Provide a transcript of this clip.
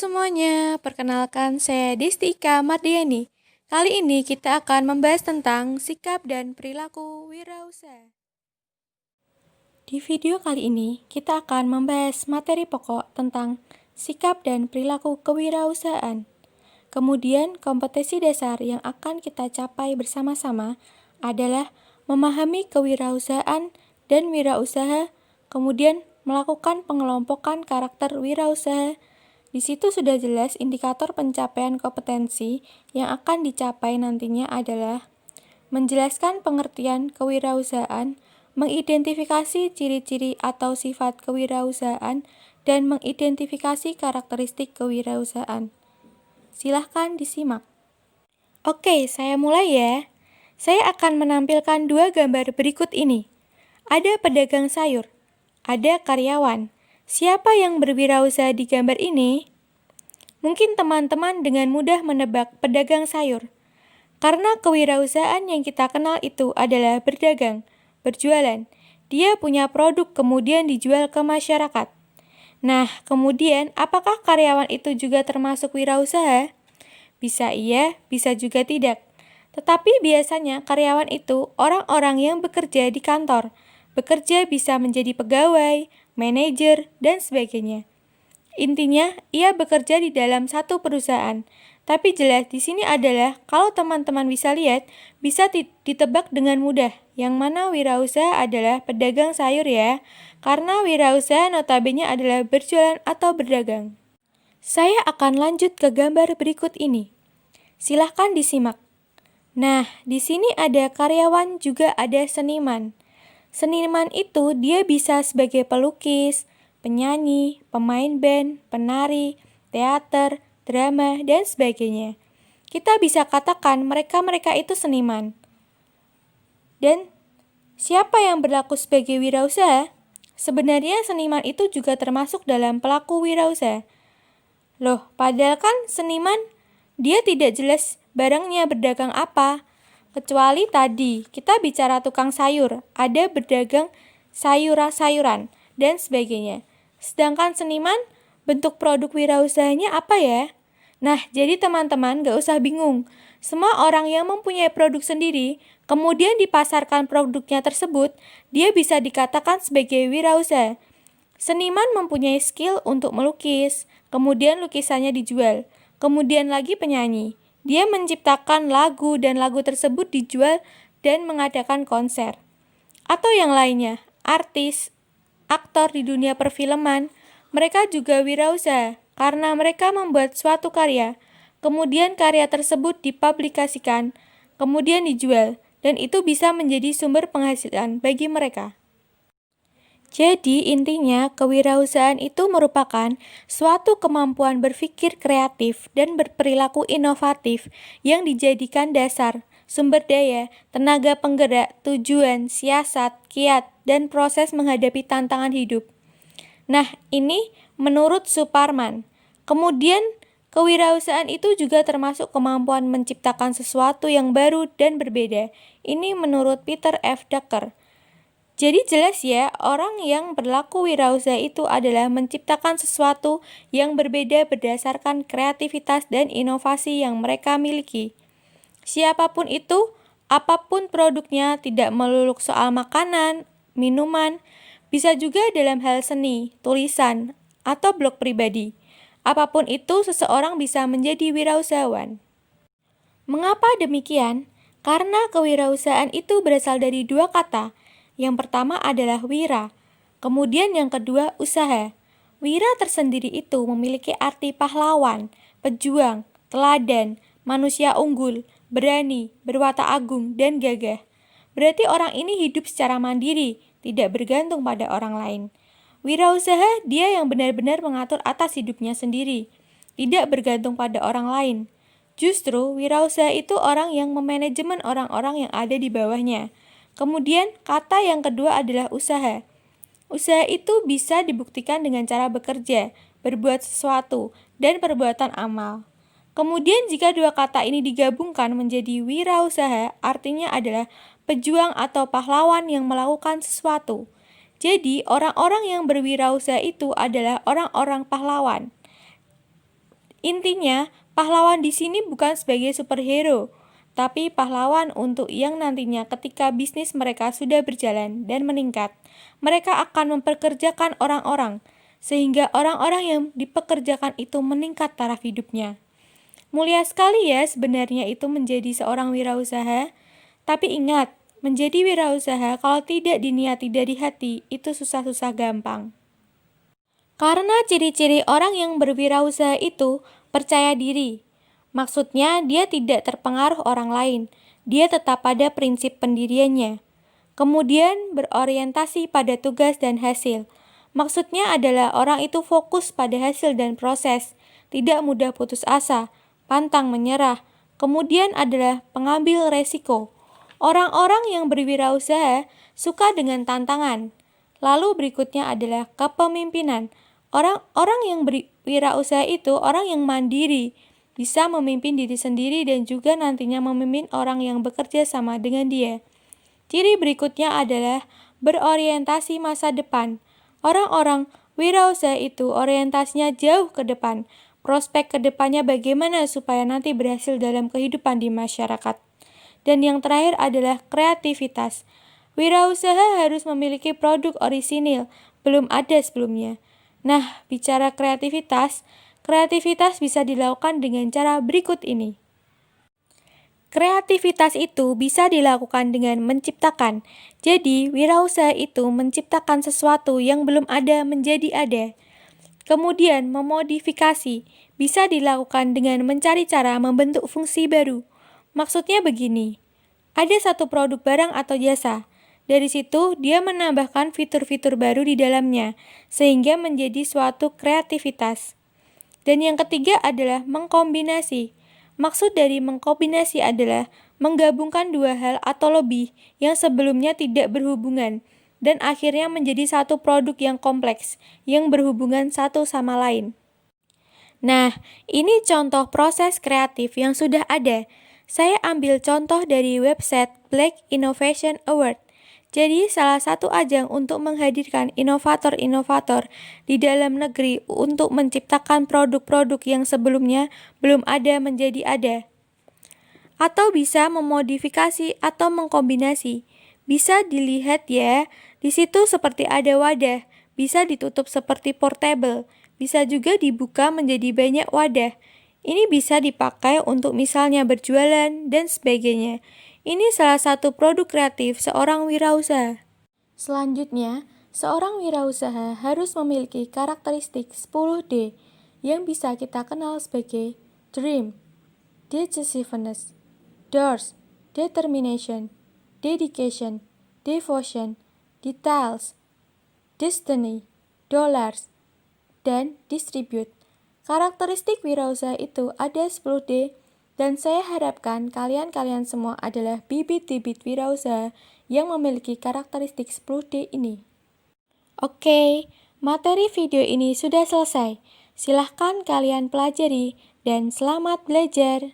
semuanya, perkenalkan saya Destika Mardiani. Kali ini kita akan membahas tentang sikap dan perilaku wirausaha. Di video kali ini, kita akan membahas materi pokok tentang sikap dan perilaku kewirausahaan. Kemudian, kompetensi dasar yang akan kita capai bersama-sama adalah memahami kewirausahaan dan wirausaha, kemudian melakukan pengelompokan karakter wirausaha. Di situ sudah jelas indikator pencapaian kompetensi yang akan dicapai nantinya adalah menjelaskan pengertian kewirausahaan, mengidentifikasi ciri-ciri atau sifat kewirausahaan, dan mengidentifikasi karakteristik kewirausahaan. Silahkan disimak. Oke, saya mulai ya. Saya akan menampilkan dua gambar berikut ini. Ada pedagang sayur, ada karyawan. Siapa yang berwirausaha di gambar ini? Mungkin teman-teman dengan mudah menebak pedagang sayur. Karena kewirausahaan yang kita kenal itu adalah berdagang, berjualan. Dia punya produk kemudian dijual ke masyarakat. Nah, kemudian apakah karyawan itu juga termasuk wirausaha? Bisa iya, bisa juga tidak. Tetapi biasanya karyawan itu orang-orang yang bekerja di kantor. Bekerja bisa menjadi pegawai, manajer, dan sebagainya. Intinya, ia bekerja di dalam satu perusahaan. Tapi jelas di sini adalah kalau teman-teman bisa lihat, bisa ditebak dengan mudah. Yang mana wirausaha adalah pedagang sayur ya. Karena wirausaha notabene adalah berjualan atau berdagang. Saya akan lanjut ke gambar berikut ini. Silahkan disimak. Nah, di sini ada karyawan juga ada seniman. Seniman itu dia bisa sebagai pelukis, penyanyi, pemain band, penari, teater, drama, dan sebagainya. Kita bisa katakan mereka-mereka itu seniman. Dan siapa yang berlaku sebagai wirausaha? Sebenarnya seniman itu juga termasuk dalam pelaku wirausaha. Loh, padahal kan seniman dia tidak jelas barangnya berdagang apa. Kecuali tadi, kita bicara tukang sayur, ada berdagang sayuran dan sebagainya. Sedangkan seniman, bentuk produk wirausahanya apa ya? Nah, jadi teman-teman gak usah bingung. Semua orang yang mempunyai produk sendiri, kemudian dipasarkan produknya tersebut, dia bisa dikatakan sebagai wirausaha. Seniman mempunyai skill untuk melukis, kemudian lukisannya dijual. Kemudian lagi penyanyi. Dia menciptakan lagu dan lagu tersebut dijual dan mengadakan konser. Atau yang lainnya, artis, aktor di dunia perfilman, mereka juga wirausaha karena mereka membuat suatu karya. Kemudian karya tersebut dipublikasikan, kemudian dijual, dan itu bisa menjadi sumber penghasilan bagi mereka. Jadi intinya kewirausahaan itu merupakan suatu kemampuan berpikir kreatif dan berperilaku inovatif yang dijadikan dasar, sumber daya, tenaga penggerak, tujuan, siasat, kiat, dan proses menghadapi tantangan hidup. Nah, ini menurut Suparman. Kemudian kewirausahaan itu juga termasuk kemampuan menciptakan sesuatu yang baru dan berbeda. Ini menurut Peter F. Drucker. Jadi jelas ya, orang yang berlaku wirausaha itu adalah menciptakan sesuatu yang berbeda berdasarkan kreativitas dan inovasi yang mereka miliki. Siapapun itu, apapun produknya, tidak melulu soal makanan, minuman, bisa juga dalam hal seni, tulisan, atau blog pribadi. Apapun itu, seseorang bisa menjadi wirausahawan. Mengapa demikian? Karena kewirausahaan itu berasal dari dua kata. Yang pertama adalah wira, kemudian yang kedua usaha. Wira tersendiri itu memiliki arti pahlawan, pejuang, teladan, manusia unggul, berani, berwatak agung, dan gagah. Berarti orang ini hidup secara mandiri, tidak bergantung pada orang lain. Wirausaha dia yang benar-benar mengatur atas hidupnya sendiri, tidak bergantung pada orang lain. Justru wirausaha itu orang yang memanajemen orang-orang yang ada di bawahnya. Kemudian kata yang kedua adalah usaha. Usaha itu bisa dibuktikan dengan cara bekerja, berbuat sesuatu, dan perbuatan amal. Kemudian jika dua kata ini digabungkan menjadi wirausaha, artinya adalah pejuang atau pahlawan yang melakukan sesuatu. Jadi orang-orang yang berwirausaha itu adalah orang-orang pahlawan. Intinya, pahlawan di sini bukan sebagai superhero, tapi pahlawan untuk yang nantinya ketika bisnis mereka sudah berjalan dan meningkat, mereka akan mempekerjakan orang-orang, sehingga orang-orang yang dipekerjakan itu meningkat taraf hidupnya. Mulia sekali ya sebenarnya itu menjadi seorang wirausaha, tapi ingat, menjadi wirausaha kalau tidak diniati dari hati, itu susah-susah gampang. Karena ciri-ciri orang yang berwirausaha itu percaya diri. Maksudnya dia tidak terpengaruh orang lain, dia tetap pada prinsip pendiriannya. Kemudian berorientasi pada tugas dan hasil. Maksudnya adalah orang itu fokus pada hasil dan proses, tidak mudah putus asa, pantang menyerah. Kemudian adalah pengambil resiko. Orang-orang yang berwirausaha suka dengan tantangan. Lalu berikutnya adalah kepemimpinan. Orang-orang yang berwirausaha itu orang yang mandiri, bisa memimpin diri sendiri dan juga nantinya memimpin orang yang bekerja sama dengan dia. Ciri berikutnya adalah berorientasi masa depan. Orang-orang wirausaha itu orientasinya jauh ke depan. Prospek ke depannya bagaimana supaya nanti berhasil dalam kehidupan di masyarakat. Dan yang terakhir adalah kreativitas. Wirausaha harus memiliki produk orisinil, belum ada sebelumnya. Nah, bicara kreativitas bisa dilakukan dengan cara berikut ini. Kreativitas itu bisa dilakukan dengan menciptakan. Jadi, wirausaha itu menciptakan sesuatu yang belum ada menjadi ada. Kemudian, memodifikasi bisa dilakukan dengan mencari cara membentuk fungsi baru. Maksudnya begini, ada satu produk barang atau jasa. Dari situ, dia menambahkan fitur-fitur baru di dalamnya, sehingga menjadi suatu kreativitas. Dan yang ketiga adalah mengkombinasi. Maksud dari mengkombinasi adalah menggabungkan dua hal atau lebih yang sebelumnya tidak berhubungan, dan akhirnya menjadi satu produk yang kompleks, yang berhubungan satu sama lain. Nah, ini contoh proses kreatif yang sudah ada. Saya ambil contoh dari website Black Innovation Award. Jadi salah satu ajang untuk menghadirkan inovator-inovator di dalam negeri untuk menciptakan produk-produk yang sebelumnya belum ada menjadi ada. Atau bisa memodifikasi atau mengkombinasi. Bisa dilihat ya, di situ seperti ada wadah, bisa ditutup seperti portable, bisa juga dibuka menjadi banyak wadah. Ini bisa dipakai untuk misalnya berjualan dan sebagainya. Ini salah satu produk kreatif seorang wirausaha. Selanjutnya, seorang wirausaha harus memiliki karakteristik 10D yang bisa kita kenal sebagai dream, decisiveness, doors, determination, dedication, devotion, details, destiny, dollars, dan distribute. Karakteristik wirausaha itu ada 10D dan saya harapkan kalian semua adalah bibit-bibit wirausaha yang memiliki karakteristik 10D ini. Oke, materi video ini sudah selesai. Silahkan kalian pelajari dan selamat belajar.